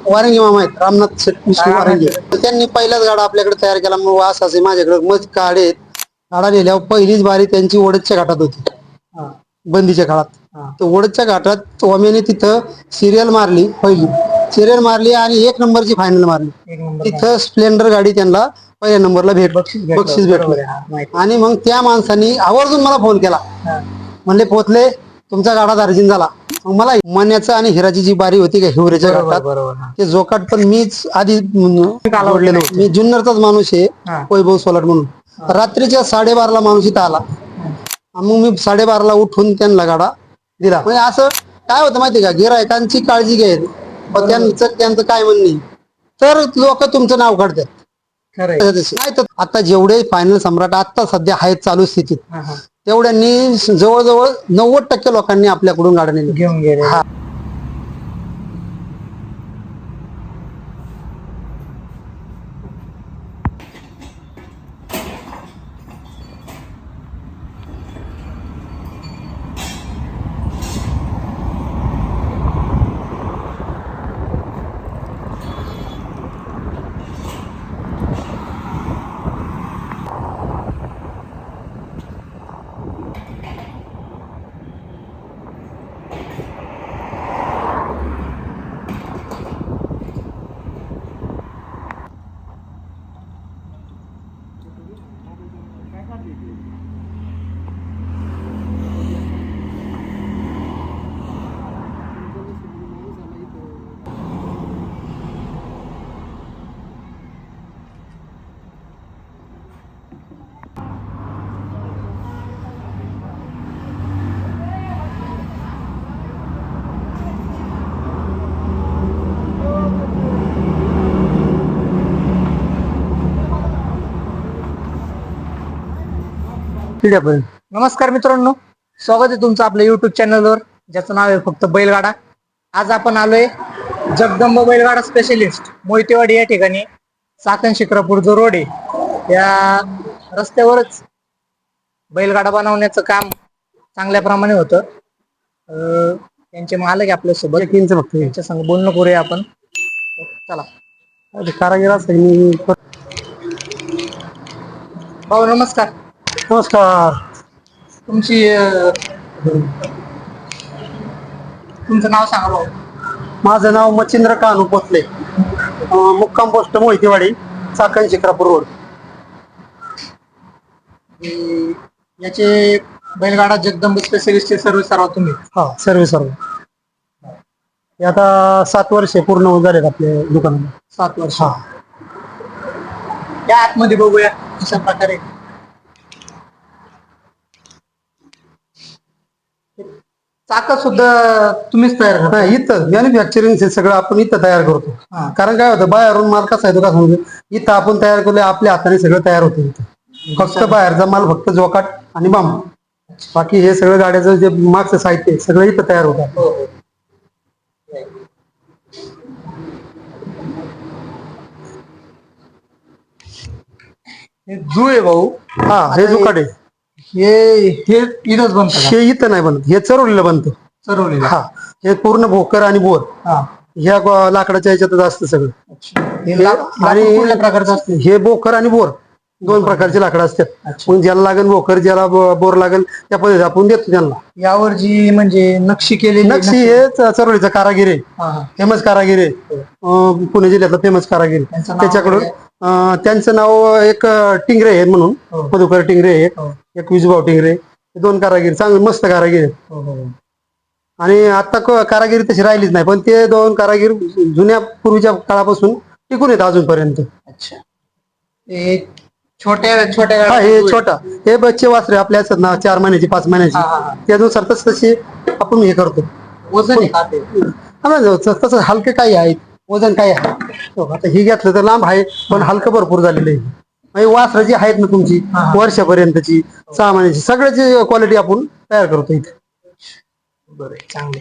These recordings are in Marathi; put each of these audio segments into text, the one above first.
वारंगी मामा आहेत, रामनाथ शेठ विष्णू वारंगी. त्यांनी पहिलाच गाडा आपल्याकडे तयार केला. मग वास असे माझ्याकडे मग गाडे आहेत. गाडा लिहिल्यावर पहिलीच बारी त्यांची ओढतच्या घाटात होती, बंदीच्या काळात. तर ओढतच्या घाटात ओम्याने तिथं सिरियल मारली, पहिली सिरियल मारली आणि 1 नंबरची फायनल मारली. तिथं स्प्लेंडर गाडी त्यांना पहिल्या नंबरला बक्षीस भेटलं. आणि मग त्या माणसाने आवर्जून मला फोन केला, म्हणले पोचले तुमचा गाडा दार्जिन झाला. मग मला मण्याचं आणि हिराची जी बारी होती का हिवरेच्या घाटात, ते जोकाट पण मीच आधी जोडलेलो. मी जुन्नरचाच माणूस आहे, वैभव सोलाट म्हणून. रात्रीच्या 12:30ला माणूस इथं आला. मग मी 12:30ला उठून त्यांना गाडा दिला. म्हणजे असं काय होतं माहितीये का, गिरायकांची काळजी घ्यायची, त्यांचं काय म्हणणे तर लोक तुमचं नाव काढतात. नाही तर आता जेवढे फायनल सम्राट आता सध्या आहेत चालू स्थितीत, तेवढ्यांनी जवळजवळ 90% लोकांनी आपल्याकडून गाड्या घेऊन गेले. नमस्कार मित्रांनो, स्वागत आहे तुमचं आपल्या युट्यूब चॅनलवर, ज्याचं नाव आहे फक्त बैलगाडा. आज आपण आलोय जगदंब बैलगाडा स्पेशलिस्ट मोहितेवाडी या ठिकाणी. चाकण शिक्रापूर जो रोड आहे या रस्त्यावरच बैलगाडा बनवण्याचं काम चांगल्या प्रमाणे होतं. त्यांचे मालक आहे आपल्यासोबत, त्यांच्या संग बोलणं करूया आपण. चला. कारागिरा भाऊ नमस्कार. नमस्कार. तुमचं नाव सांगा भाऊ. माझं नाव मच्छिंद्र कान्हू पोचले, मुक्काम पोस्ट मोहितेवाडी, चाकण शिक्रापूर रोड. याचे बैलगाडा जगदंब स्पेशलिस्ट सर्व्हिस सर्व तुम्ही? हा, सर्व हे आता 7 वर्षे पूर्ण झालेत आपल्या दुकानाला. 7 वर्ष. या आतमध्ये बघूया अशा प्रकारे. चाक सुद्धा तुम्हीच तयार करता? इथं मॅन्युफॅक्चरिंग सगळं आपण इथं तयार करतो. कारण काय होतं, बाहेरून माल कसा येतो का समजू, इथं आपण तयार केलं आपल्या हाताने सगळं तयार होतं. इथं फक्त बाहेरचा माल फक्त जोकाट आणि बांबू, बाकी हे सगळं गाड्याचं जे मागचं साहित्य सगळं इथं तयार होतं. जू आहे भाऊ. हा, हे जुकाट आहे. हे इथंच बनतं? हे इथं नाही बनत, हे चरवलेलं बनतं. चरवलेलं? हा, हे पूर्ण भोकर आणि बोर ह्या लाकडाच्या ह्याच्यातच असतं सगळं. आणि कुठल्या प्रकारचं असतं? हे बोकर आणि बोर 2 प्रकारचे लाकडं असतात. मग ज्याला लागेल भोकर, ज्याला बोर लागेल त्या पद्धतीने आपण देतो त्यांना. यावर जी म्हणजे नक्षी केलेली, नक्षी हे चरवलीचा कारागीर आहे, फेमस कारागीर आहे, पुणे जिल्ह्यातला फेमस कारागीर. त्याच्याकडून त्यांचं नाव एक टिंगरे आहे म्हणून, मधुकर टिंगरे आहे, एक विजूभाऊ टिंगरे, 2 कारागीर चांगले मस्त कारागीर आहेत. आणि आता कारागिरी तशी राहिलीच नाही, पण ते 2 कारागीर जुन्या पूर्वीच्या काळापासून टिकून येत अजूनपर्यंत. अच्छा. छोट्या छोट्या? हा, हे छोटा, हे बच्चे वासरे आपल्या असतात ना 4 महिन्याची 5 महिन्याची, त्यानुसार तशी आपण हे करतो. वजन तसं हलके काही आहेत, वजन काही आहे. आता ही घेतलं तर लांब आहे, पण हलकं भरपूर झालेलं आहे. म्हणजे वासरं जी आहेत ना तुमची वर्षापर्यंतची, 6 महिन्याची, सगळ्याची क्वालिटी आपण तयार करतो इथे. बरं, चांगले.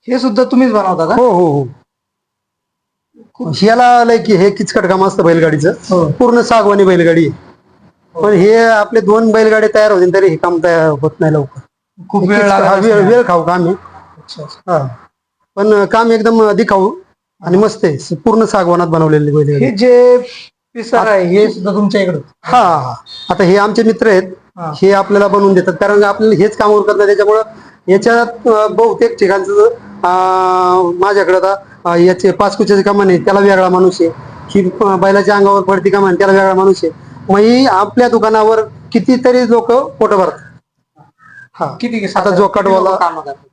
हे सुद्धा तुम्हीच बनवता का? हो हो हो. याला लय की हे किचकट काम असतं बैलगाडीचं. पूर्ण सागवानी बैलगाडी आहे. पण हे आपले 2 बैलगाडी तयार होतील तरी हे काम तयार होत नाही लवकर. खूप वेळ हा, लागला वेळ खाऊ काम आहे. अच्छा हा पण काम एकदम दिखाऊ आणि मस्त आहे. पूर्ण सागवानात बनवलेले बैलगाडी. हे जे पिसर आहे हे सुद्धा तुमच्या इकडे हा हा. आता हे आमचे मित्र आहेत. हा. हे आपल्याला बनवून देतात कारण आपल्याला हेच काम उरकत नाही. त्याच्यामुळं याच्यात बहुतेक ठिकाणचं माझ्याकडे आता याचे 5 कुच्याचे कामान आहे त्याला वेगळा माणूस आहे. ही बैलाच्या अंगावर पडती कामान त्याला वेगळा माणूस आहे. मग ही आपल्या दुकानावर कितीतरी लोक पोट भरतात. हा किती आता जोकाटवाला काम करतात?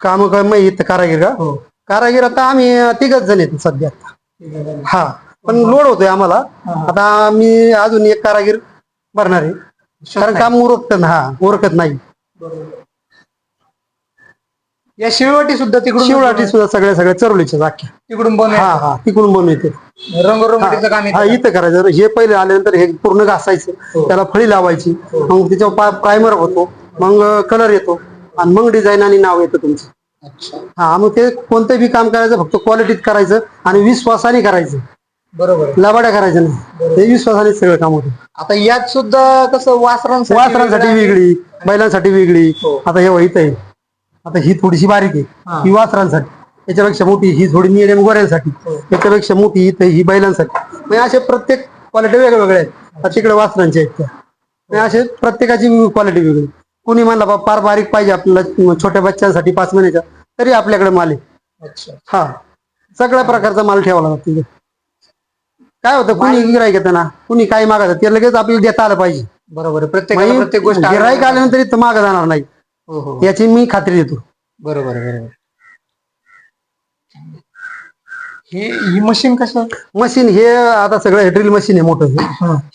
काम काय मग इथं कारागीर का हो. कारागीर आता आम्ही 3घच जण आहेत सध्या. हा पण लोड होतोय आम्हाला. आता आम्ही अजून एक कारागीर भरणार आहे कारण काम उरकत नाही. या शिववाटी सुद्धा तिकडून शिवराठी सुद्धा सगळ्या चरवलीच्या अख्ख्या तिकडून बनव हा हा तिकडून बनवते. रंगरंगोटीचं काम हा येतं. इथं करायचं. हे पहिले आल्यानंतर हे पूर्ण घासायचं. हो. त्याला फळी लावायची. मग त्याच्यावर प्रायमर होतो. मग कलर येतो आणि मग डिझाईन आणि नाव येतं तुमचं. अच्छा हा मग ते कोणतं बी काम करायचं फक्त क्वालिटीत करायचं आणि विश्वासाने करायचं. बरोबर आहे. लबाड्या करायचं नाही. ते विश्वासाने सगळं काम होतं. आता यात सुद्धा कसं वासरांसाठी वेगळी बैलांसाठी वेगळी. हो. आता हे वहीत आहे. आता ही थोडीशी बारीक आहे हा. ही वासरांसाठी. याच्यापेक्षा मोठी ही थोडी मिडियम गोऱ्यांसाठी. याच्यापेक्षा मोठी इथं ही बैलांसाठी. म्हणजे असे प्रत्येक क्वालिटी वेगवेगळ्या आहेत. आता तिकडे वासरांचे आहेत त्या. म्हणजे असे प्रत्येकाची क्वालिटी वेगळी. कुणी म्हणला बा फार बारीक पाहिजे आपल्याला छोट्या बच्चांसाठी 5 महिन्याच्या तरी आपल्याकडे माल आहे. अच्छा हा सगळ्या प्रकारचा माल ठेवावा लागतो तिथे. काय होतं कुणी गिराईक येतं ना कुणी काय मागत ते लगेच आपल्याला देता आलं पाहिजे. बरोबर आहे. प्रत्येक गोष्ट गिराईक आल्यानंतर इथं मागं जाणार नाही हो हो याची मी खात्री देतो. बरोबर आहे, बरोबर. ही मशीन कसं मशीन हे आता सगळं ड्रिल मशीन आहे मोठं.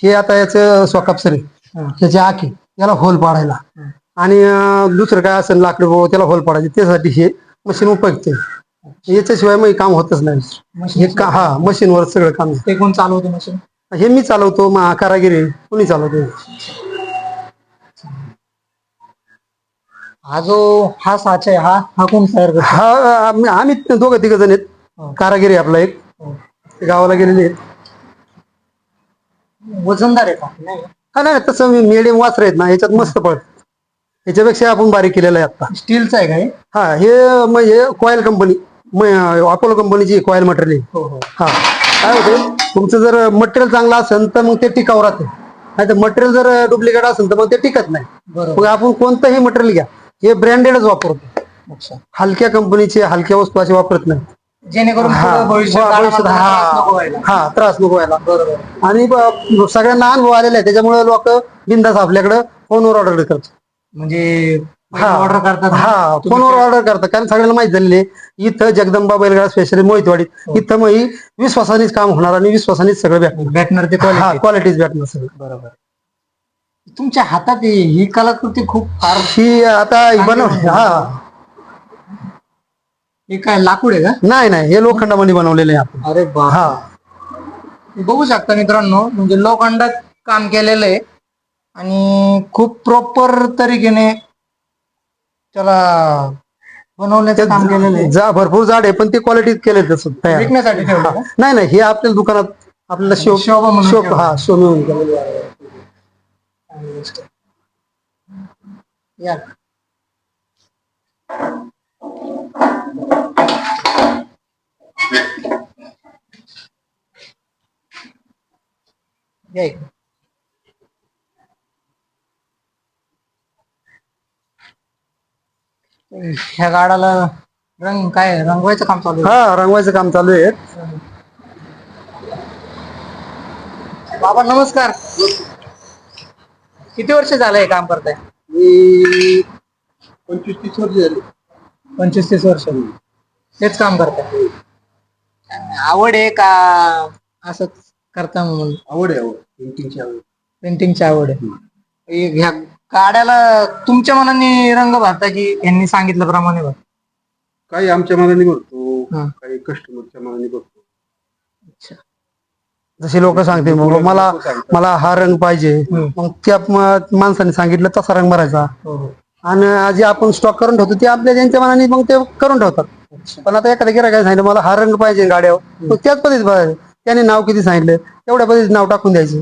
हे आता याचं स्वकापसर आहे. त्याची आखी याला होल पाडायला आणि दुसरं काय असेल लाकडं त्याला होल पाडायचे त्यासाठी हे मशीन उपयुक्त आहे. याच्याशिवाय मग काम होतच नाही. हे हा मशीनवर सगळं काम आहे. ते कोण चालवते मशीन? हे मी चालवतो कारागिरी कुणी चालवतो. हा साचा आहे हा कोण तयार करतो? हा आम्ही 2-3 जण आहेत. कारागिरी आपला एक गावाला गेलेले आहेत. वजनदार आहे का? नाही हा नाही तसं मिडियम वासर आहेत ना याच्यात मस्त पळत. याच्यापेक्षा आपण बारीक केलेलं आहे आता. स्टीलचं आहे का हे? हा हे म्हणजे कॉईल कंपनी अपोलो कंपनीची कॉईल मटेरियल आहे. हो हो. हा काय होतं तुमचं जर मटेरियल चांगलं असेल तर मग ते टिकाऊ राहते. नाही तर मटेरियल जर डुप्लिकेट असेल तर मग ते टिकत नाही. बरोबर. मग आपण कोणतंही मटेरियल घ्या हे ब्रँडेडच वापरतो. अच्छा. हलक्या कंपनीचे हलक्या वस्तू असे वापरत नाही. जेणेकरून भविष्यात त्रास नको व्हायला. बरोबर. आणि सगळ्यांना अनुभव आलेला आहे त्याच्यामुळे लोक बिंदास आपल्याकडे फोनवर ऑर्डर करतात. म्हणजे ऑर्डर करतात. हा फोनवर ऑर्डर करतात कारण सगळ्यांना माहित झालेले इथं जगदंबा बैलगाडा स्पेशल मोहितवाडीत इथं मग विश्वासानेच काम होणार आणि विश्वासानेच सगळं भेटणार ते क्वालिटीज भेटणार सगळं. बरोबर. तुमच्या हातात ही कलाकृती खूप फार ही आता बनवली. हा हे काय लाकूड आहे का? नाही हे लोखंडामध्ये बनवलेले आहे आपण. अरे बा. बघू शकता मित्रांनो म्हणजे लोखंडात काम केलेलं आहे आणि खूप प्रॉपर तरीकेने त्याला बनवण्याचं काम केलेलं आहे. भरपूर जाड आहे पण ते क्वालिटी केले तसं तयार विकण्यासाठी ठेवलं. नाही हे आपल्या दुकानात आपल्याला शोभा म्हणून शो मिळून गेलेलं आहे. या ह्या गाडाला रंग काय रंगवायचं काम चालू आहे? हा रंगवायचं काम चालू आहे. बाबा नमस्कार. किती वर्ष झालं हे काम करताय? मी 25-30 वर्ष झाली. 25-30 वर्ष हेच काम करताय? आवड आहे का असंच करता म्हणून? आवड आहे पेंटिंगची आवड. पेंटिंगची आवड आहे. ह्या गाड्याला तुमच्या मनाने रंग भरता की यांनी सांगितल्याप्रमाणे भरता? काही आमच्या मनाने भरतो काही कस्टमरच्या मनाने भरतो. अच्छा. जसे लोक सांगते मग मला हा रंग पाहिजे मग त्या माणसाने सांगितलं तसा रंग भरायचा. आणि जे आपण स्टॉक करून ठेवतो ते आपल्या ज्यांच्या मनाने मग ते करून ठेवतात. पण आता एखाद्या गिऱ्हाईकाने सांगितलं मला हा रंग पाहिजे गाड्यावर मग त्याच पद्धतीत बघायचं. त्याने नाव किती सांगितलं तेवढ्या पद्धतीत नाव टाकून द्यायचं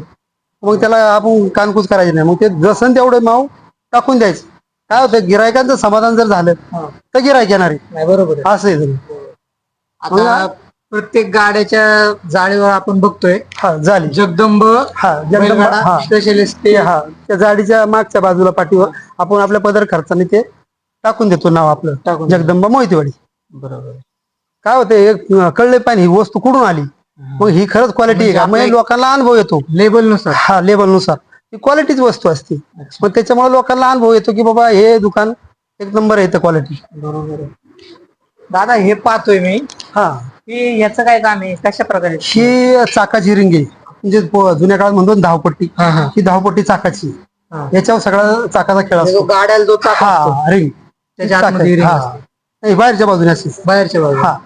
मग त्याला आपण कानकूस करायची नाही, मग ते जसं तेवढं माव टाकून द्यायचं. काय होतं, गिरायकांचं समाधान जर झालं तर गिरायक येणार आहे. नाही बरोबर आहे. असं आहे सगळं. आता प्रत्येक गाड्याच्या जाळीवर आपण बघतोय हा झाली जगदंब जगदंबा, हा. स्पेशलिस्ट ते त्या जाडीच्या मागच्या बाजूला पाठीवर आपण आपल्या पदर खर्चाने ते टाकून देतो नाव आपलं, टाकून देतो. जगदंबा मोहितेवाडी. बरोबर. काय होते, एक कळले पाहिजे ही वस्तू कुठून आली, मग ही खरंच क्वालिटी आहे का, म्हणजे मग लोकांना अनुभव येतो लेबल नुसार. हा, लेबल नुसार ही क्वालिटीच वस्तू असते. अच्छा. मग त्याच्यामुळे लोकांना अनुभव येतो की बाबा हे दुकान एक नंबर आहे क्वालिटी. बरोबर आहे. दादा हे पाहतोय मी हा, की याचं काय काम आहे, कशा प्रकारे? ही चाकाची रिंग आहे, म्हणजे जुन्या काळात म्हणतो ना धावपट्टी, ही धावपट्टी चाकाची. याच्यावर सगळा चाकाचा खेळ म्हणजे असतो. गाड्याला जो चाक असतो, हा, रिंग त्याच्या आतमध्ये ring असते. नाही, बाहेरच्या बाजूने असते. बाहेरच्या बाजूला. हा,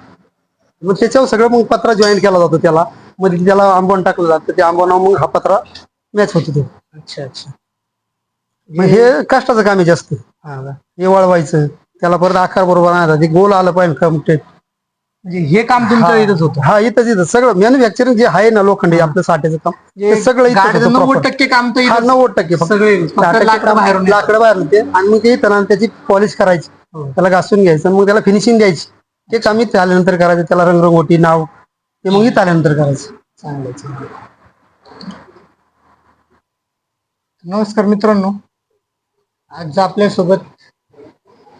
मग त्याच्यावर सगळं मग पत्रा जॉईन केला जातो, त्याला मध्ये त्याला आंबवण टाकलं जातं, त्या आंबवणावर मग हा पत्रा मॅच होतो तो. अच्छा अच्छा. मग हे कष्टाचं काम आहे जास्त. हे वळवायचं, त्याला परत आकार बरोबर आणायचा, ते गोल आलं पाहिजे कम्प्लीट. म्हणजे हे काम तुमचं इथंच होतं? हा, इथं सगळं मॅन्युफॅक्चरिंग जे आहे ना लोखंडी आपलं साठ्याचं काम, ते सगळं इथंच होतं. 90% काम तर इथंच. 90% सगळे लाकडं बाहेरून येतात. लाकडं बाहेर होते, आणि मग ते येताना त्याची पॉलिश करायची, त्याला घासून घ्यायचं, मग त्याला फिनिशिंग द्यायची. ते काम इथं आल्यानंतर करायचं, त्याला रंगरंगोटी नाव ते मग इथं आल्यानंतर करायचं. चांगलं चांगलं. नमस्कार मित्रांनो, आज आपल्यासोबत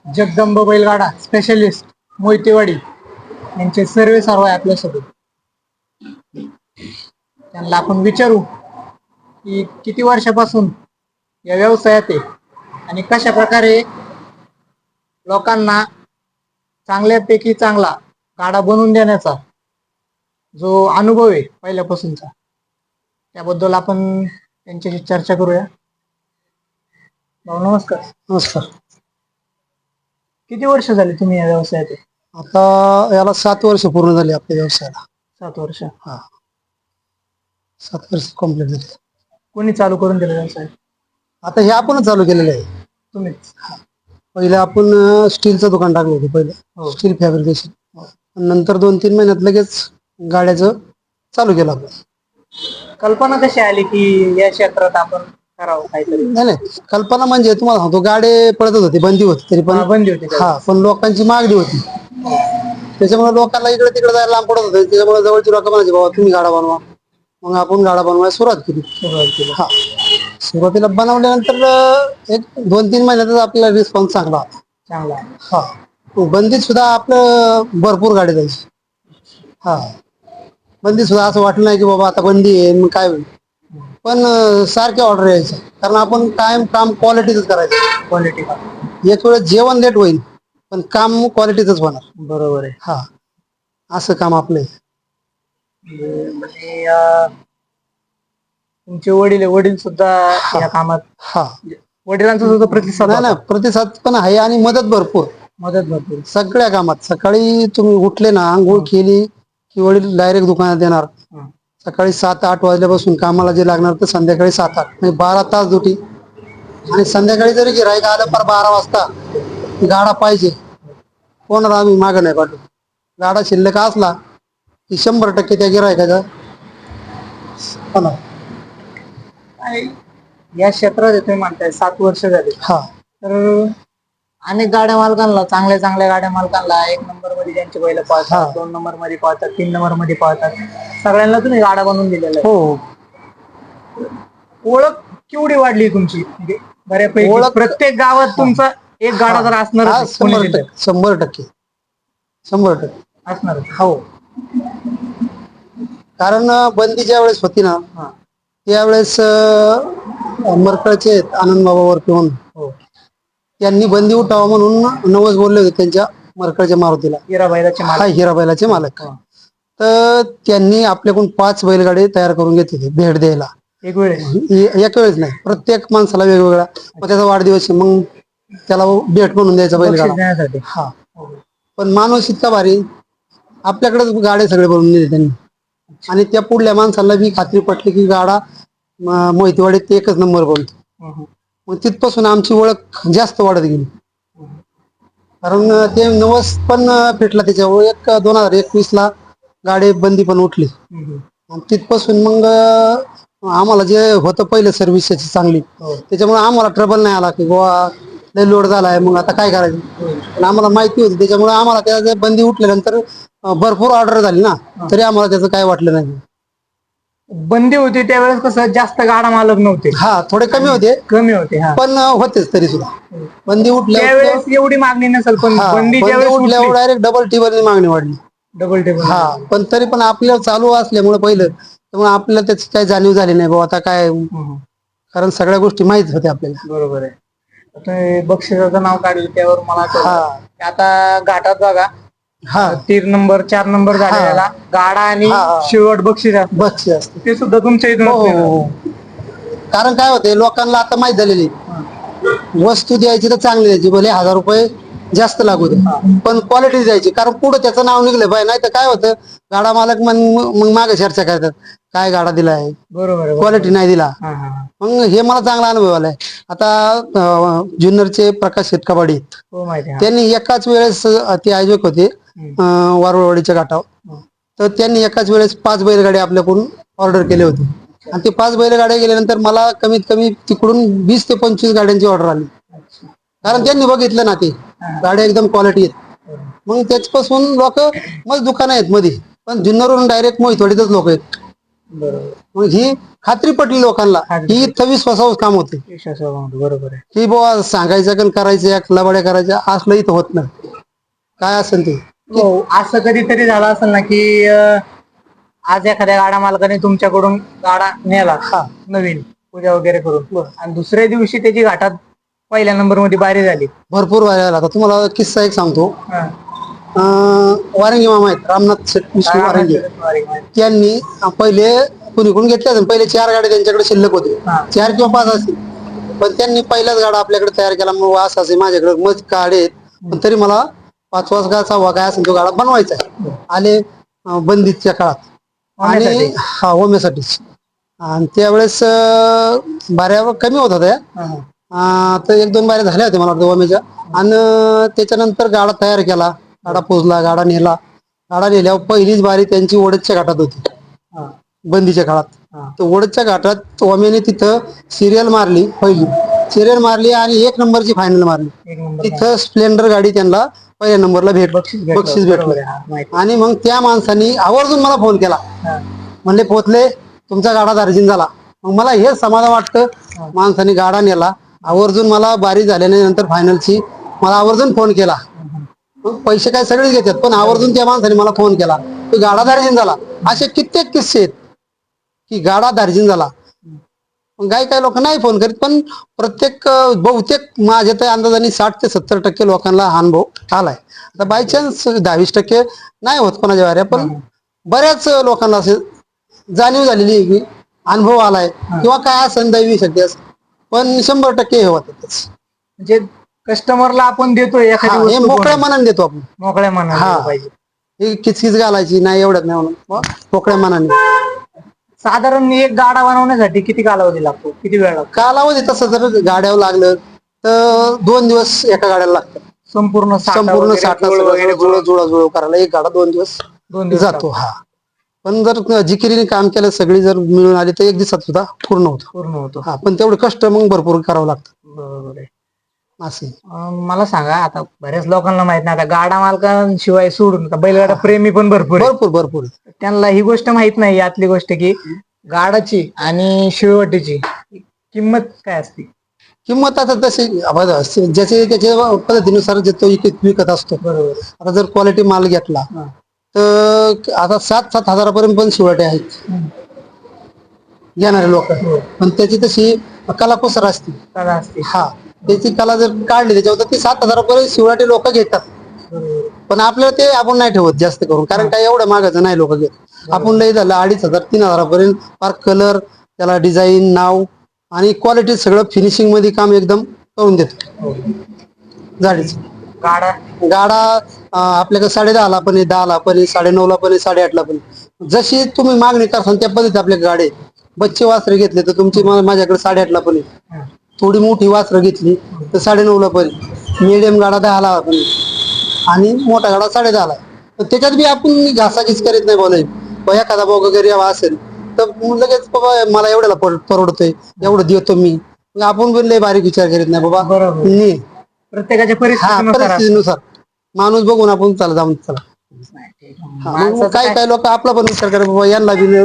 जगदंब बैलगाडा स्पेशलिस्ट मोहितेवाडी यांचे सर्व आहे आपल्यासोबत. त्यांना आपण विचारू की किती वर्षापासून या व्यवसायात आहे आणि कशा प्रकारे लोकांना चांगल्यापैकी चांगला गाडा बनवून देण्याचा जो अनुभव आहे पहिल्यापासूनचा, त्याबद्दल आपण त्यांच्याशी चर्चा करूया. भाऊ नमस्कार. नमस्कार. किती वर्ष झाली तुम्ही या व्यवसायात आहे? आता याला 7 वर्ष पूर्ण झाली आपल्या व्यवसायाला. 7 वर्ष. हा, 7 वर्ष कम्प्लीट झाली. कोणी चालू करून दिला व्यवसाय? आता हे आपणच चालू केलेलं आहे. तुम्हीच? पहिले आपण स्टीलचं दुकान टाकलं होतं, पहिलं स्टील फॅब्रिकेशन. नंतर 2-3 महिन्यात लगेच गाड्याचं चालू केलं आपण. कल्पना कशी आली की या क्षेत्रात आपण करावं काहीतरी? नाही, कल्पना म्हणजे तुम्हाला सांगतो, गाडे पळतच होते, बंदी होती तरी पण. बंदी होती. हा, पण लोकांची मागणी होती, त्याच्यामुळे लोकांना इकडे तिकडे जायला लांब पडत होतं. त्याच्यामुळे जवळची लोक म्हणायचे बाबा तुम्ही गाडा बनवा. मग आपण गाडा बनवायला सुरुवात केली. हा, सुरुवातीला बनवल्यानंतर एक 2-3 महिन्यातच आपल्याला रिस्पॉन्स चांगला होता. चांगला. हा, बंदीत सुद्धा आपलं भरपूर गाडी जायची. हा, बंदी सुद्धा असं वाटलं नाही की बाबा आता बंदी आहे मग काय होईल, पण सारखे ऑर्डर यायचं, कारण आपण कायम काम क्वालिटीच करायचं. क्वालिटी. एक वेळेस जेवण लेट होईल पण काम क्वालिटीच होणार. बरोबर आहे. हा, असं काम आपलं आहे. म्हणजे तुमचे वडील सुद्धा या कामात? हा, वडिलांचा सुद्धा प्रतिसाद? नाही, प्रतिसाद पण आहे आणि मदत भरपूर. सगळ्या कामात. सकाळी तुम्ही उठले ना, आंघोळ केली की वडील डायरेक्ट दुकानात येणार. सकाळी 7-8 वाजल्यापासून कामाला जे लागणार तर संध्याकाळी 7-8, म्हणजे 12 तास ड्युटी. आणि संध्याकाळी जरी गिऱ्हाईक आलं पर 12 वाजता गाडा पाहिजे, कोणाला आम्ही मागं नाही पाठवू. गाडा शिल्लक असला की 100% त्या गिऱ्हाईकाचा. या क्षेत्रात तुम्ही म्हणताय 7 वर्ष झाली. हा, तर अनेक गाड्या मालकांना, चांगल्या गाड्या मालकांना 1 नंबर मध्ये ज्यांचे बैल पाहतात, 2 नंबर मध्ये पाहतात, 3 नंबर मध्ये पाहतात, सगळ्यांना तुम्ही गाडा बनवून दिलेला आहे. हो. ओळख केवढी वाढली तुमची? म्हणजे बऱ्यापैकी ओळख प्रत्येक गावात तुमचा एक गाडा जर असणार. 100% असणार. हो, कारण बंदी ज्या वेळेस होती ना, त्यावेळेस मरकळचे आनंद बाबा वरपे म्हणून, त्यांनी बंदी उठावं म्हणून नवस बोलले होते त्यांच्या मरकळच्या मारुतीला, हिराबाईलाचे मालक. तर त्यांनी आपल्याकडून 5 बैलगाडी तयार करून घेतले भेट द्यायला. एक वेळेस नाही, प्रत्येक माणसाला वेगवेगळा. मग त्याचा वाढदिवस मग त्याला भेट म्हणून द्यायचा बैलगाडा. हा, पण माणूस इतका भारी, आपल्याकडेच गाडे सगळे बनवून दिले त्यांनी. आणि त्या पुढल्या माणसाला बी खात्री पटली की गाडा मोहितेवाडीत एकच नंबर बनतो. मग तिथपासून आमची ओळख जास्त वाढत गेली, कारण ते नवस पण फिटला त्याच्यावर. 2021 ला गाडी बंदी पण उठली, तिथपासून मग आम्हाला जे होतं पहिलं सर्व्हिस याची चांगली, त्याच्यामुळे आम्हाला ट्रबल नाही आला की गोवा लय लोड झालाय मग आता काय करायचं. पण आम्हाला माहिती होती त्याच्यामुळे आम्हाला त्या बंदी उठल्यानंतर भरपूर ऑर्डर झाली ना, तरी आम्हाला त्याचं काय वाटलं नाही. बंदी होती त्यावेळेस कसं जास्त गाडा मालक नव्हते, हा थोडे कमी होते कमी होते. हा, पण होतेच तरी सुद्धा. बंदी उठल्यावर त्यावेळेस एवढी मागणी नसेल, पण हा बंदी बंदी ज्यावेळेस उठल्यावर डायरेक्ट डबल टिबल मागणी वाढली. Double table. हा पण तरी पण आपल्याला चालू असल्यामुळे पहिलं त्यामुळे आपल्याला त्याची काही जाणीव झाली नाही बाबा आता काय, कारण सगळ्या गोष्टी माहित होत्या आपल्याला. बरोबर आहे. आता बक्षिसाचं नाव काढलं त्यावर मला आठवलं हा की आता घाटात बघा, हा 3 नंबर 4 नंबर हा झालेला गाडा आणि हा. शेवट बक्षीस असतं. बक्षीस असते. ते सुद्धा तुमच्या हो इथूनच हो नेलं. हो. कारण काय होते लोकांना आता माहित झालेली वस्तू द्यायची तर चांगली द्यायची, भले ₹1000 जास्त लागू दे पण क्वालिटी द्यायची. कारण पुढे त्याचं नाव निघलं पाहिजे, नाही तर काय होतं गाडा मालक मग मागे चर्चा करतात काय गाडा दिलाय, बरोबर आहे, क्वालिटी नाही दिला. हा हा हा. मग हे मला चांगला अनुभव आलाय. आता जुन्नरचे प्रकाश शेटकबाडी हो माहिती आहे. त्यांनी एकाच वेळेस ते आयोजक होते वारुळवाडीच्या घाटावर, तर त्यांनी एकाच वेळेस 5 बैलगाडी आपल्याकडून ऑर्डर केले होते. आणि ते 5 बैलगाड्या गेल्यानंतर मला कमीत कमी तिकडून 20 ते 25 गाड्यांची ऑर्डर आली. कारण त्यांनी बघितलं ना ते गाड्या एकदम क्वालिटी आहेत. मग त्याच्यापासून लोक मग दुकान आहेत मध्ये, पण जुन्नरवरून डायरेक्ट मोहितवाडीतच लोक आहेत. बरोबर. मग ही खात्री पटली लोकांना की इथं विश्वासावर काम होते, बरोबर आहे. की बाबा सांगायचं का करायचं या लबाड्या करायच्या असलं इथं होत नाही. काय असेल ते हो, असं कधीतरी झालं असेल ना की आज एखाद्या गाडा मालकाने तुमच्याकडून गाडा नेला हा नवीन पूजा वगैरे करून, आणि दुसऱ्या दिवशी त्याची घाटात पहिल्या नंबर मध्ये बारी झाली. भरपूर वेळा आता तुम्हाला किस्सा एक सांगतो. वारंगी मामा आहेत रामनाथ विष्णू वारंगी, त्यांनी पहिले कुणीकडून घेतल्या पहिले 4 गाड्या त्यांच्याकडे शिल्लक होते, 4 किंवा 5 असतील. पण त्यांनी पहिलाच गाडा आपल्याकडे तयार केला. मग वास असे माझ्याकडे मग गाडे आहेत, पण तरी मला 5वा का 6वा काय असेल तो गाडा बनवायचा आहे. आले बंदीच्या काळात आणि हा होम्यासाठीच. आणि त्यावेळेस बाऱ्या कमी होत होत्या, तर 1-2 बाऱ्या झाल्या होत्या मला वाटतं होम्याच्या. आणि त्याच्यानंतर गाडा तयार केला, गाडा पोचला, गाडा नेला. गाडा नेल्यावर पहिलीच बारी त्यांची ओढतच्या घाटात होती बंदीच्या काळात. तर ओढतच्या घाटात ओम्याने तिथं सिरियल मारली, पहिली सिरियल मारली आणि 1 नंबरची फायनल मारली. तिथं स्प्लेंडर गाडी त्यांना पहिल्या नंबरला बक्षीस भेटलं. आणि मग त्या माणसाने आवर्जून मला फोन केला, म्हणले पोचले तुमचा गाडा दार्जिन झाला. मग मला हेच समाधान वाटतं, माणसाने गाडा नेला आवर्जून. मला बारी झाल्यानंतर फायनलची मला आवर्जून फोन केला. पैसे काय सगळेच घेतात, पण आवर्जून त्या माणसाने मला फोन केला की गाडा दार्जिन झाला. असे कित्येक किस्से आहेत की गाडा दार्जिन झाला. काही लोक नाही फोन करीत, पण प्रत्येक बहुतेक माझ्या त्या अंदाजाने 60 ते 70% लोकांना हा अनुभव आलाय. आता बायचान्स 10-20% नाही होत कोणाच्या वाऱ्या, पण बऱ्याच लोकांना असे जाणीव झालेली आहे की अनुभव आलाय किंवा काय असेल दैवी शक्ती असेल, पण 100% हे होतातच. म्हणजे कस्टमरला आपण देतोय एखादी हे वस्तू मोकळ्या मनाने देतो आपण, मोकळ्या मनाने पाहिजे. ही किचकिच घालायची नाही एवढ्यात नाही म्हणून मोकळ्या मनाने. साधारण एक गाडा बनवण्यासाठी किती कालावधी लागतो, किती वेळ लागतो? कालावधी तसं जर गाड्यावर लागलं तर 2 दिवस एका गाड्याला लागतात. संपूर्ण साठा जुळजुळ करायला एक गाडा 2 दिवस जातो. हा पण जर जिकिरीने काम केलं सगळी जर मिळून आली तर 1 दिवसात सुद्धा पूर्ण होतो. हा पण तेवढं कष्ट मग भरपूर करावं लागतं. बरोबर आहे. असे मला सांगा, आता बऱ्याच लोकांना माहित नाही, आता गाडा मालकांशिवाय सोडून बैलगाडा प्रेमी पण भरपूर त्यांना ही गोष्ट माहित नाही, यातली गोष्ट की गाडाची आणि शिळवटीची किंमत काय असते. किंमत आता तशी ज्याचे त्याच्या पद्धतीनुसार तो विकत असतो. बरोबर. आता जर क्वालिटी माल घेतला तर आता 7-7 हजारापर्यंत पण शिवाटे आहेत घेणारे लोक, पण त्याची तशी कलाकुसर असते. हा त्याची कला जर काढली त्याच्यावर ते 7 हजारापर्यंत शिवराटे लोक घेतात. पण आपल्याला ते आपण नाही ठेवत जास्त करून, कारण काय एवढं मागायचं नाही लोक घेत. आपण लय झालं 2,500-3 हजारापर्यंत फार कलर, त्याला डिझाईन, नाव आणि क्वालिटी सगळं फिनिशिंग मध्ये काम एकदम करून देतो. जाडीच गाडा आपल्याकडे 10.5ला पण आहे, 10ला पण आहे, 9.5ला पण आहे, 8.5ला पण आहे. जशी तुम्ही मागणी करसाल त्या पद्धती आपल्या गाडी. बच्चे वासरे घेतले तर तुमची माझ्याकडे 8.5ला पण आहे. थोडी मोठी वासरं घेतली तर 9.5ला पण, मिडियम गाडा 10ला पण आणि मोठा गाडा 10.5ला. तर त्याच्यात बी आपण घासाघीस करीत नाही. बोलाय एखादा बोग वगैरे असेल तर मग लगेच बाबा मला एवढ्याला परवडतोय, एवढं देतो मी. मग आपण पण लय बारीक विचार करीत नाही बाबा. बरोबर. नी. प्रत्येकाच्या हा परिस्थितीनुसार असतं. परिस्थितीनुसार माणूस बघून आपण चला जाऊन चला. नाही, ठीक आहे. हा, मग माणसाचं काही काय- काही लोक आपला पण विचार करतात बाबा यांना बी आहे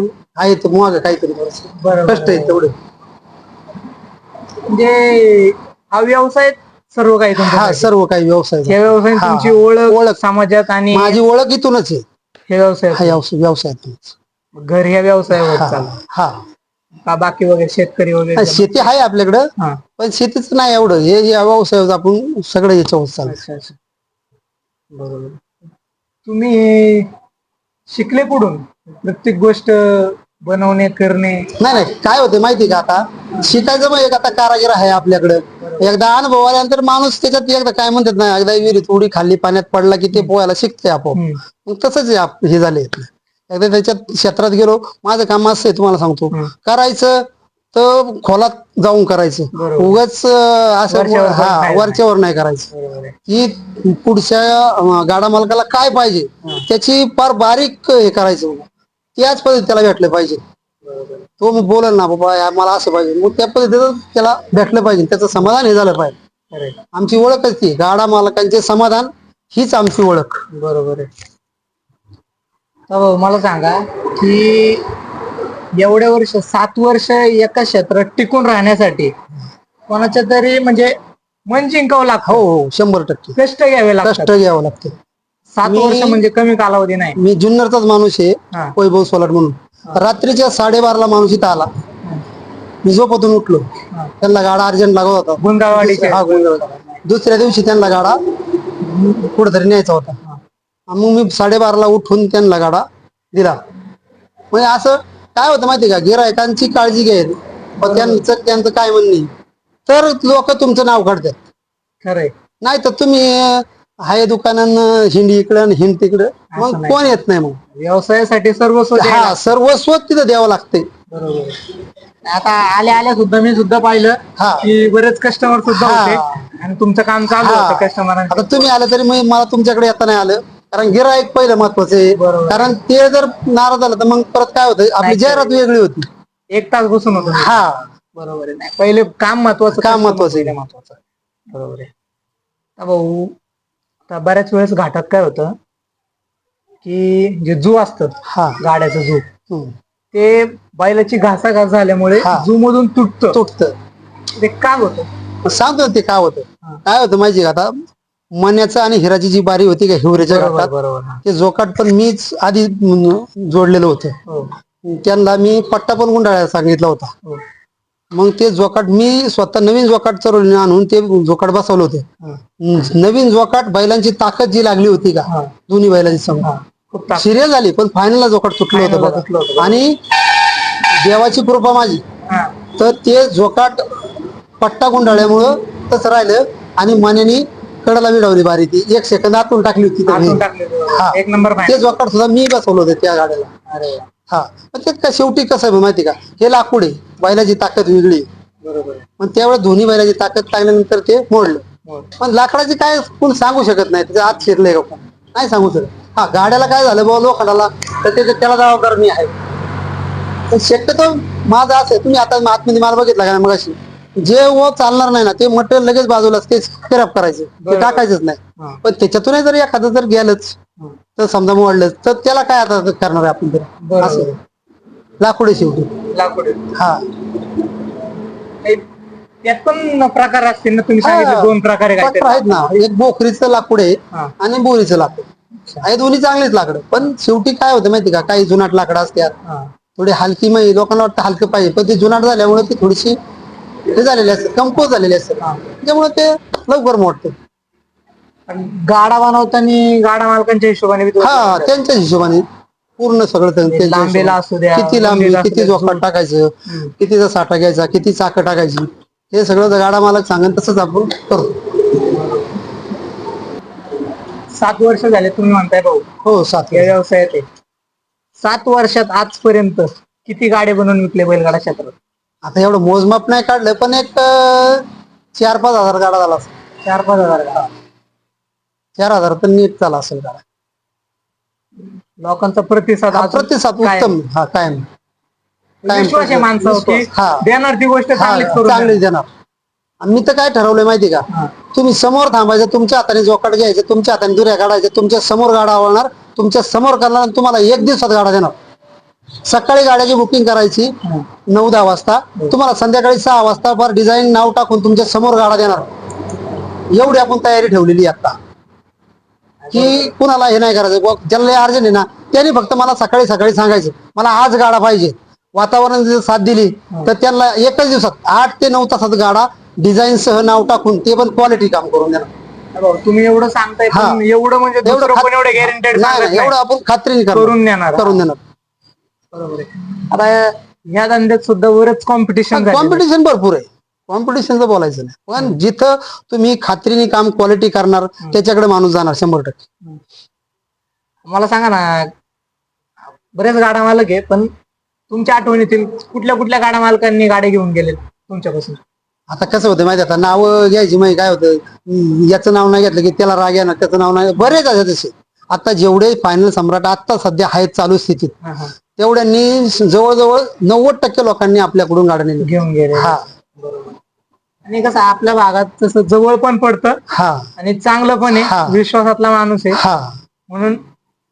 मग काहीतरी थोडंसं बरोबर. कष्ट आहे तेवढे. म्हणजे हा व्यवसाय सर्व काही हा तुमच्यासाठी. सर्व काही व्यवसाय या व्यवसायात हा, तुमची हा. ओळख ओळख समाजात आणि माझी ओळख इथूनच आहे. हे व्यवसाय हा व्यवसायातूनच. घर ह्या व्यवसायावर हा चालतं हा का बाकी वगैरे शेतकरी वगैरे हा, जण? शेती आहे आपल्याकडं, हा. पण शेतीच नाही एवढं. हे या व्यवसायावर आपण सगळं याच्यावर चालतं. अच्छा अच्छा, बरोबर. तुम्ही शिकले कुठून प्रत्येक गोष्ट बनवणे करणे? नाही नाही, काय होतं माहिती का, आता शिकायचं मग एक आता कारागीर आहे आपल्याकडं. एकदा अनुभव आल्यानंतर माणूस त्याच्यात एकदा काय म्हणतात ना, एकदा विहिरीत उडी खाल्ली पाण्यात पडला की ते पोहायला शिकते आपोआप. मग तसंच हे झाले. एकदा त्याच्यात क्षेत्रात गेलो. माझं काम असं आहे तुम्हाला सांगतो, करायचं तर खोलात जाऊन करायचं, बरोबर. उगाच असं वरच्यावर हा नाही. वरच्यावर नाही करायचं. बरोबर आहे. की पुढच्या गाडा मालकाला काय पाहिजे त्याची फार बारीक हे करायचं, त्याच पद्धतीने त्याला भेटलं पाहिजे. तो मग बोलेल ना बाबा मला असं पाहिजे, मग त्या पद्धतीनं त्याला भेटलं पाहिजे, त्याचं समाधान हे झालं पाहिजे. आमची ओळखच ती गाडा मालकांचे समाधान, हीच आमची ओळख. बरोबर आहे. तर मला सांगा की एवढ्या वर्ष 7 वर्ष एका क्षेत्रात टिकून राहण्यासाठी कोणाच्या तरी म्हणजे मन जिंकावं लागतं. हो 100% कष्ट घ्यावे कष्ट लागतात. घ्यावं लागतं. 7 वर्ष म्हणजे कमी कालावधी नाही. मी जुन्नरचाच माणूस आहे, हा. वैभव सोलाट म्हणून. रात्रीच्या 12:30ला माणूस इथं आला, मी झोपेतून उठलो, त्यांना गाडा अर्जंट लागत होता. गुंगावाडीचे. दुसऱ्या दिवशी त्यांना गाडा कुठेतरी न्यायचा होता. मग मी 12:30ला उठून त्यांना गाडा दिला. म्हणजे असं काय होतं माहिती का, गिरायकांची काळजी घ्यायची, पण त्यांचं काय म्हणणे तर लोक तुमचं नाव काढतात. खरंय. नाही तर तुम्ही हाय दुकानानं हिंड इकडं हिंड तिकडं, मग कोण येत नाही. मग व्यवसायासाठी सर्वस्व द्यायला हा सर्वस्व तिथं द्यावं लागते. बरोबर. आता आल्या आल्या सुद्धा मी सुद्धा पाहिलं हा. की बरेच कस्टमर सुद्धा हा. होते आणि तुमचं काम चालू हा. होतं आता कस्टमरांचं. तुम्ही आलं तरी मला तुमच्याकडे येता नाही आलं, कारण गिराईक पहिलं महत्वाचं आहे. बरोबर. कारण ते जर नाराज झालं तर मग परत काय होतं, आपली जाहिरात वेगळी होती. 1 तास बसून होतो. हा बरोबर आहे. नाही पहिले काम महत्वाचं, काम customer महत्वाचं आहे. पहिले महत्वाचं. बरोबर आहे. आता भाऊ, आता बऱ्याच वेळेस घाटात काय होतं की जे जू असतं हा गाड्याचं जू, हम्म. ते बैलाची घासाघास झाल्यामुळे हा. जू मधून तुटतं. तुटतं. ते काय होतं? सांगतो ते काय होतं. काय होतं माहिती का, आता मण्याचं आणि हिराची जी बारी होती का हिवरेच्या बरोबर घाटात, बरोबर. ते जोकाट पण मीच आधी जोडलेलं होतं. हो. त्यांना मी पट्टा पण गुंडाळायला सांगितला होता. हो. मग ते जोकाट मी स्वतः नवीन जोकाट चरवले आणून ते जोकाट बसवलं होतं. नवीन जोकाट बैलांची ताकद जी लागली होती का, दोन्ही बैलांची समोर सिरियस झाली, पण फायनलला जोकाट तुटलं होतं बघा. आणि देवाची कृपा माझी, तर ते जोकाट पट्टा गुंडाळल्यामुळं तसं राहिलं आणि मनाने कडाला विडावली बारी, ती 1 सेकंद आतून टाकली होती. हा. एक नंबर. ते जोकाट सुद्धा मी बसवलं होतं त्या गाड्याला. अरे हा. पण ते शेवटी कसं आहे माहिती का, हे लाकूड आहे, बैलाची ताकद वेगळी. बरोबर. पण त्यावेळेस दोन्ही बैलाची ताकद टाकल्यानंतर ते मोडलं. पण लाकडाची काय कोण सांगू शकत नाही, त्याच्या आत शिरलंय का कोण, नाही सांगू शकत. हा गाड्याला काय झालं बाबा लोखंडाला, तर त्याला जबाबदार मी आहे. तर शक्यतो माझं असं आहे, तुम्ही आता आतमध्ये माल बघितला का मग अशी जे चालणार नाही ना ते मटेरियल लगेच बाजूला तेच खराब करायचं, ते टाकायचंच नाही. पण त्याच्यातूनही जर एखादं जर गेलंच तर समजा मोडलं तर त्याला काय आता करणार आहे आपण तर, असं लाकूड आहे शेवटी. लाकूड. हा. त्यात पण प्रकार असतील ना, तुम्ही सांगितलं 2 प्रकारे प्रकार आहेत ना, एक बोकरीचं लाकूड आहे आणि बोरीचं लाकूड. हे दोन्ही चांगलीच लाकडं, पण शेवटी काय होतं माहिती का, काही जुनाट लाकडं असतात थोडी हलकी, माहिती लोकांना वाटतं हलकं पाहिजे, पण ती जुनाट झाल्यामुळे ती थोडीशी हे झालेली असते, कमकोज झालेली असते, त्यामुळे ते लवकर मोडते. गाडा बनवताना गाडा मालकांच्या हिशोबाने हा त्यांच्या हिशोबाने पूर्ण सगळं लांबीला असू द्या, किती लांबी, किती जोकाट टाकायचं, कितीचा साठा घ्यायचा, किती चाकं टाकायची, हे सगळं गाडा मालक सांगेल तसंच आपण करतो. 7 वर्ष झाले तुम्ही म्हणताय भाऊ. हो, 7 या व्यवसायात आहे. 7 वर्षात आजपर्यंत किती गाडे बनवून विकले बैलगाडा क्षेत्रात? आता एवढं मोजमाप नाही काढलं, पण एक 4-5 हजार गाडा झाला असेल. 4-5 हजार गाडा. 4,000 तर नीट झाला असेल गाडा. लोकांचा प्रतिसाद प्रतिसाद उत्तम. हा कायम. विश्वास आहे माणसावर की विश्वास. हा. देणार ती गोष्ट चांगलीच करून चांगलीच देणार. आणि मी तर काय ठरवलंय माहिती का, हा. तुम्ही समोर थांबायचं, तुमच्या हाताने जोकाट घ्यायचं, तुमच्या हाताने दुऱ्या काढायच्या, तुमच्या समोर गाडा आवळणार, तुमच्या समोर करणार आणि तुम्हाला 1 दिवसात गाडा देणार. सकाळी गाड्याची बुकिंग करायची 9-10 वाजता, तुम्हाला संध्याकाळी 6 वाजता फार डिझाईन नाव टाकून तुमच्या समोर गाडा देणार. एवढी आपण तयारी ठेवलेली आहे आता, की कुणाला हे नाही करायचं. ज्याला अर्जंट आहे ना, त्यांनी फक्त मला सकाळी सकाळी सांगायचं मला आज गाडा पाहिजे. वातावरण जर साथ दिली तर त्यांना 1च दिवसात 8 ते 9 तासात गाडा डिझाईन सह नाव टाकून, ते पण क्वालिटी काम करून देणार. तुम्ही एवधं सांगताय, पण एवढं म्हणजे दुसरं पण एवढं गॅरंटेड एवढं आपण खात्रीने करून देणार. करून देणार. बरोबर आहे. आता ह्या धंद्यात सुद्धा बरंच कॉम्पिटिशन कॉम्पिटिशन भरपूर आहे. कॉम्पिटिशनचं बोलायचं नाही, पण जिथं तुम्ही खात्रीने काम क्वालिटी करणार त्याच्याकडे माणूस जाणार 100%. मला सांगा ना, बरेच गाडा मालक आहे, पण तुमच्या आठवणीतील कुठल्या कुठल्या गाडा मालकांनी गाडी घेऊन गेले तुमच्यापासून? आता कसं होतं माहिती, आता नाव घ्यायची माहिती काय होतं, याचं नाव नाही घेतलं की त्याला राग येणार, त्याचं नाव नाही. बरेच आहे तसे. आता जेवढे फायनल सम्राट आता सध्या आहेत चालू स्थितीत, तेवढ्यांनी जवळजवळ 90% लोकांनी आपल्याकडून गाड्या घेऊन गेले. हा. आणि कसं आपल्या भागात तसं जवळ पण पडतं आणि चांगलं पण आहे, विश्वासातला माणूस आहे, म्हणून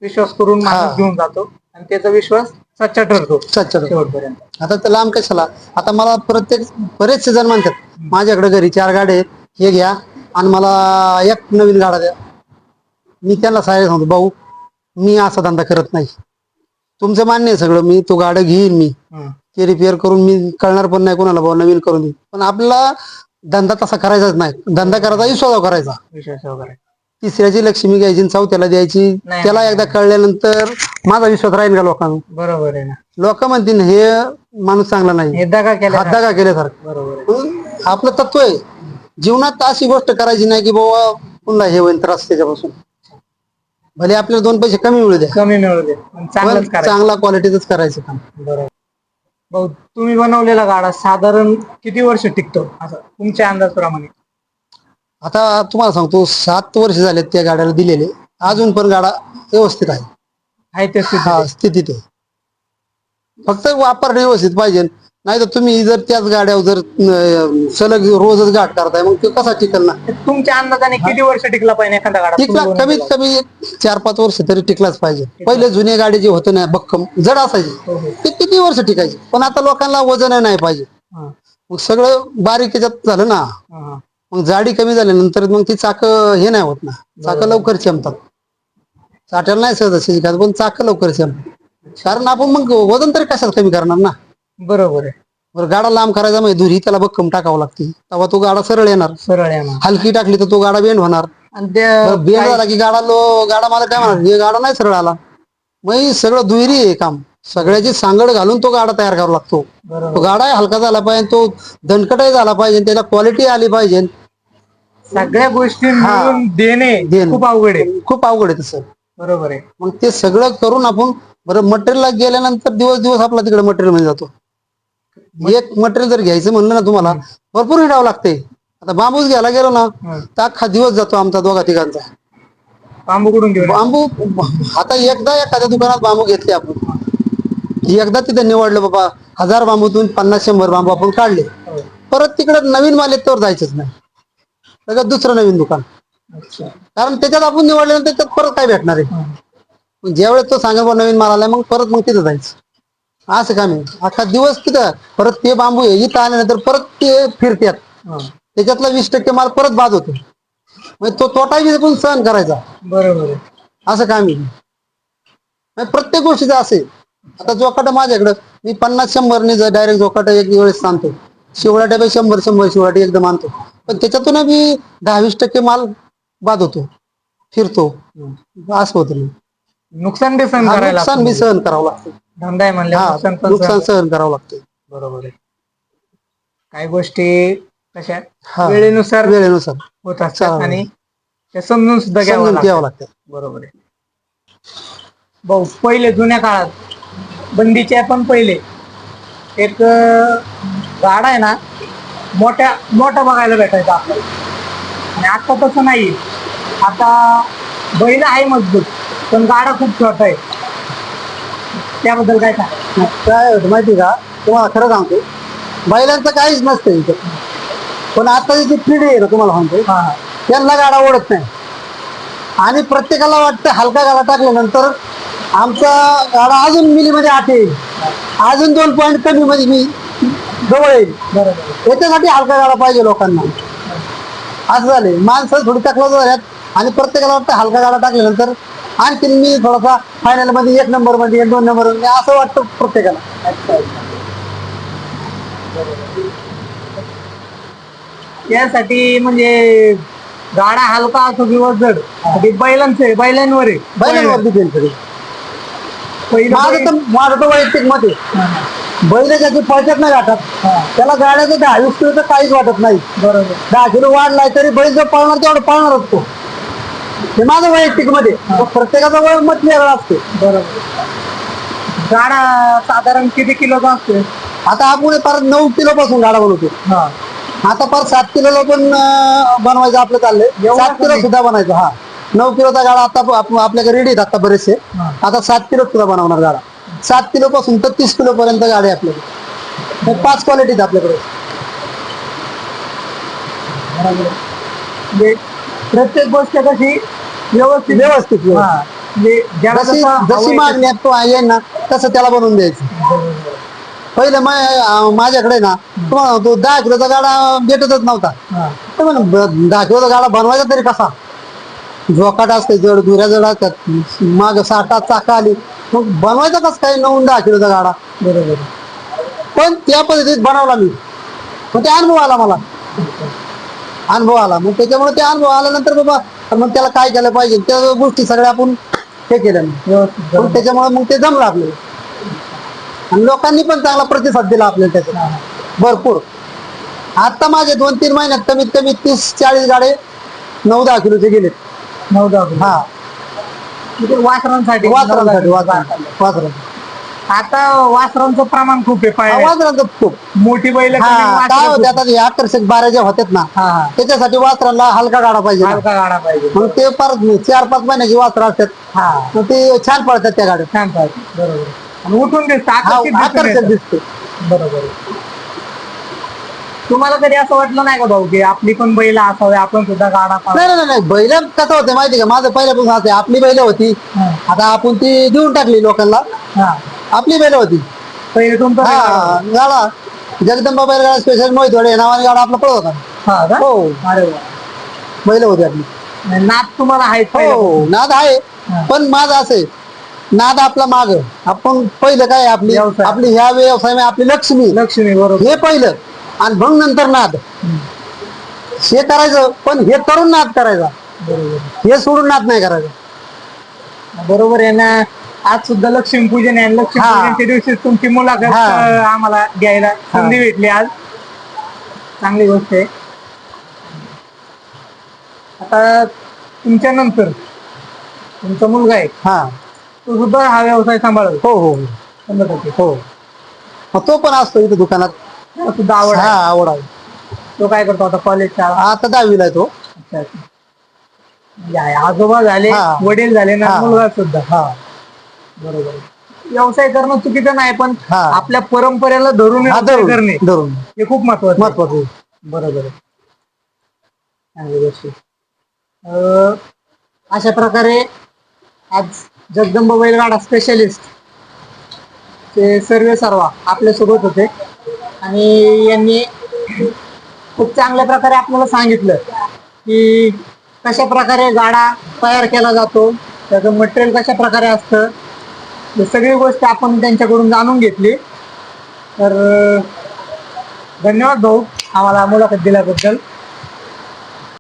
विश्वास करून माणूस घेऊन जातो आणि त्याचा विश्वास सच्चा ठरतो शेवटपर्यंत. आता तर लांब कशाला, आता मला बरेचसे जण म्हणतात माझ्याकडे घरी 4 गाड्या आहेत, हे घ्या आणि मला एक नवीन गाडा द्या. मी त्यांना सांगतो, भाऊ मी असा धंदा करत नाही. तुमचं मान्य आहे सगळं, मी तो गाडा घेईन, मी ते रिपेअर करून मी कळणार पण नाही कोणाला, भाऊ नवीन करून देईन, पण आपला धंदा तसा करायचाच नाही. धंदा करायचा विश्वास करायचा. तिसऱ्याची लक्ष्मी घ्यायची, चौथ्याला द्यायची. त्याला एकदा कळल्यानंतर माझा विश्वास राहील का लोकांना? बरोबर आहे ना. लोक म्हणतील हे माणूस चांगला नाही, दगा केल्यासारखं. बरोबर. आपलं तत्व आहे जीवनात, अशी गोष्ट करायची नाही की बाबा पुन्हा हे होईल त्रास त्याच्यापासून. भले आपल्याला 2 पैसे कमी मिळू दे, चांगला क्वालिटीच करायचं काम. बरोबर. भाऊ, तुम्ही बनवलेला गाडा साधारण किती वर्ष टिकतो असं तुमच्या अंदाजाप्रमाणे? आता तुम्हाला सांगतो 7 वर्ष झालेत त्या गाड्याला दिलेले, अजून पण गाडा व्यवस्थित आहे ते स्थितीत आहे. फक्त वापर व्यवस्थित पाहिजे. नाही तर तुम्ही जर त्याच गाड्यावर जर सलग रोजच गाठ करताय, मग तो कसा टिकल ना? तुमच्या अंदाजाने किती वर्ष टिकला पाहिजे एखादा गाडा? टिकला कमीत कमी 4-5 वर्ष तरी टिकलाच पाहिजे. पहिले जुने गाडी जे होते ना, भक्कम जड असायची, ते किती वर्ष टिकायचे. पण आता लोकांना वजन नाही पाहिजे, मग सगळं बारीक त्याच्यात झालं ना, मग जाडी कमी झाल्यानंतर मग ती चाक हे नाही होत ना, चाक लवकर चमतात. चाट्याला नाही सहज शिकायचं, पण चाक लवकर चमतात. कारण आपण मग वजन तरी कशात कमी करणार ना. बरोबर आहे. बरं, गाडा लांब करायचा म्हणजे दुरी त्याला भक्कम टाकावं लागते, तेव्हा तो गाडा सरळ येणार. हलकी टाकली तर तो गाडा बेंड होणार, आणि बेंड झाला की गाडा मला काय म्हणणार, हे गाडा नाही सरळ आला. मग सगळं दुहेरी आहे काम, सगळ्याची सांगड घालून तो गाडा तयार करावा लागतो. तो गाडा हलका झाला पाहिजे, तो दणकटही झाला पाहिजे, त्याला क्वालिटी आली पाहिजे. सगळ्या गोष्टी मिळून देणे खूप अवघड आहे तसं. बरोबर आहे. मग ते सगळं करून आपण बरं मटेरियलला गेल्यानंतर दिवस आपला तिकडे मटेरियल मध्ये जातो. एक मटेरियल जर घ्यायचं म्हणलं ना, तुम्हाला भरपूर हिडावं लागते. आता बांबूच घ्यायला गेलो ना, तर अख्खा दिवस जातो आमचा 2-3 बांबू कुठून घेऊन? बांबू आता एकदा एखाद्या दुकानात बांबू घेतले आपण, एकदा तिथे निवडलं बाबा 1000 बांबूतून 50-100 बांबू आपण काढले, परत तिकडे नवीन माल येत तर जायचंच नाही, त्याच्यात दुसरं नवीन दुकान. कारण त्याच्यात आपण निवडल्यानंतर त्याच्यात परत काय भेटणार आहे. ज्यावेळेस तो सांगा नवीन माल आलाय, मग परत मग तिथं जायचं, असं काम आहे. अख्खा दिवस तिथं परत ते बांबू इथं आल्यानंतर परत ते फिरत्यात, त्याच्यातला 20% माल परत बाद होतो, म्हणजे तो तोटा पण सहन करायचा. बरोबर, असं काम आहे. प्रत्येक गोष्टीचं असेल. आता जोकाटा माझ्याकडं मी 50-100 डायरेक्ट जोकाटा एक वेळेस सांगतो, शिवराट्यापैकी 100 शिवराटी एकदम आणतो, पण त्याच्यातून मी 10-20% माल बाद होतो, फिरतो, असं होतं. नुकसान बी सहन करावं लागतं. धंदा आहे म्हणलं, नुकसान सहन करावं लागतं. बरोबर आहे. काही गोष्टी कशा वेळेनुसार होत असतात आणि ते समजून सुद्धा घ्यावं लागतं. बरोबर आहे. भाऊ, पहिले जुन्या काळात बंदीच्या पण पहिले एक गाडा आहे ना, मोठा बघायला भेटायचा आपल्याला, आणि आता तसं नाही. आता बैल आहे मजबूत, पण गाडा खूप छोटा आहे. त्याबद्दल काय होतं माहिती का, तुम्हाला खरं सांगतो, बैलांचं काहीच नसतं इथं. पण आता जी पिढी आहे ना, तुम्हाला सांगतो, त्यांना गाडा ओढत नाही. आणि प्रत्येकाला वाटतं हलका गाडा टाकल्यानंतर आमचा गाडा अजून मिलीमध्ये आत येईल, अजून 2 पॉईंट कमी मध्ये मी जवळ येईल. याच्यासाठी हलका गाडा पाहिजे लोकांना. असं झाले, माणसं थोडी तकलाच झाल्यात. आणि प्रत्येकाला वाटतं हलका गाडा टाकल्यानंतर आणखी मी थोडासा फायनल मध्ये 1 नंबर मध्ये 2 नंबर मध्ये असं वाटतं प्रत्येकाला. त्यासाठी म्हणजे गाडा हलका असो किंवा जड, ते बैलांवर आहे. बैलांवर डिपेंड करेल. पहिलं माझं तर वैयक्तिक मत आहे, बैल ज्याची पळतात ना घाटात, त्याला गाड्याचं 10-20 किलोचं काहीच वाटत नाही. बरोबर. 10 किलो वाढलाय तरी बैल जो पळणार तेवढं पळणारच तो. हे माझं वैयक्तिक मध्ये प्रत्येकाचं मत वेगळं असते. बरोबर. गाडा साधारण किती किलोचा असतो? आता आपण परत 9 किलो पासून गाडा बनवतो. आता परत 7 किलोला पण बनवायचं आपलं चाललंय. 7 किलो सुद्धा बनायचं. 9 किलोचा गाडा आता आपल्याकडे रेडी आहेत आता बरेचसे. आता 7 किलो सुद्धा बनवणार गाडा. 7 किलो पासून तर 30 किलो पर्यंत गाडी आपल्याकडे. 5 क्वालिटीज आपल्याकडे. म्हणजे प्रत्येक गोष्ट कशी व्यवस्थित जशी मागणी आहे ना तसं त्याला बनवून द्यायचं. पहिलं माझ्याकडे ना तुम्हाला तो 10 किलोचा गाडा भेटतच नव्हता. तर म्हणून 10 किलोचा गाडा बनवायचा तरी कसा, जोकाट असते, जड धुऱ्या जड असतात, माग 6 चाका आली, मग बनवायचा कसं काय 9-10 किलोचा गाडा. बरोबर. पण त्या पद्धतीत बनवला मी. मग ते अनुभव आला मला. मग त्याच्यामुळे ते अनुभव आल्यानंतर बाबा मग त्याला काय केलं पाहिजे त्या गोष्टी सगळ्या आपण हे केल्या. मग त्याच्यामुळे मग ते जमलं आपल्याला. आणि लोकांनी पण चांगला प्रतिसाद दिला आपल्याला त्याचा भरपूर. आता माझे 2-3 महिन्यात कमीत कमी 30-40 गाडे 9-10 किलोचे गेलेत. 9-10. वासरांसाठी. आता वासरांचं प्रमाण खूप आहे. वासरांचं खूप मोठी बैल काय होते आता हे आकर्षक बाऱ्या ज्या होत्यात ना, त्याच्यासाठी वासरांना हलका गाडा पाहिजे. हलका गाडा पाहिजे. मग ते परत 4-5 महिन्याची वासरं असतात, मग ते छान पळतात त्या गाड्या. छान पाहिजे. बरोबर. आणि उठून दिसतं, आकर्षक दिसते. बरोबर. तुम्हाला कधी असं वाटलं नाही का भाऊ की आपली पण बैल असावे, आपण सुद्धा गाडा नाही बैल कसं होते माहिती का, माझं पहिल्यापासून असते. आपली बैल होती, आता आपण ती देऊन टाकली लोकांना. आपली बैल होती पहिले तुमचा गाडा जगदंबा बैलगाडा स्पेशल मोहितवाडे नावाने गाडा आपला पळत होता. हो. अरे वा. बैल होती आपली. नाद तुम्हाला आहे? हो नाद आहे, पण माझं असे नाद आपला माग. आपण पहिलं काय आपली ह्या व्यवसायामध्ये आपली लक्ष्मी. बरोबर. हे पहिलं आणि मग नंतर नाद. हे करायचं पण हे करून नाद करायचा. हे सोडून नाद नाही करायचा. बरोबर आहे ना. आज सुद्धा लक्ष्मीपूजन आहे. लक्ष्मीपूजनच्या दिवशी तुमची मुलाखत आम्हाला घ्यायला संधी भेटली आज. चांगली गोष्ट आहे. आता तुमच्या नंतर तुमचा मुलगा आहे, तो सुद्धा हा व्यवसाय सांभाळतो. हो. 100%. हो. तो पण असतो इथे दुकानात. सुद्धा आवड आहे. आवड आहे. तो काय करतो आता? कॉलेजचा. आता 10वीला आहे तो. आजोबा झाले, वडील झाले ना, मुलगा सुद्धा. बरोबर. व्यवसाय करणं चुकीचं नाही, पण आपल्या परंपरेला धरून करणे हे खूप महत्वाचं. बरोबर. चांगली गोष्ट. अशा प्रकारे आज जगदंबा बैलगाडा स्पेशलिस्ट ते सर्व आपल्या सोबत होते आणि यांनी खूप चांगल्या प्रकारे आपल्याला सांगितलं की कशा प्रकारे गाडा तयार केला जातो, त्याचं मटेरियल कशा प्रकारे असतं, हे सगळी गोष्ट आपण त्यांच्याकडून जाणून घेतली. तर धन्यवाद भाऊ आम्हाला मुलाखत दिल्याबद्दल.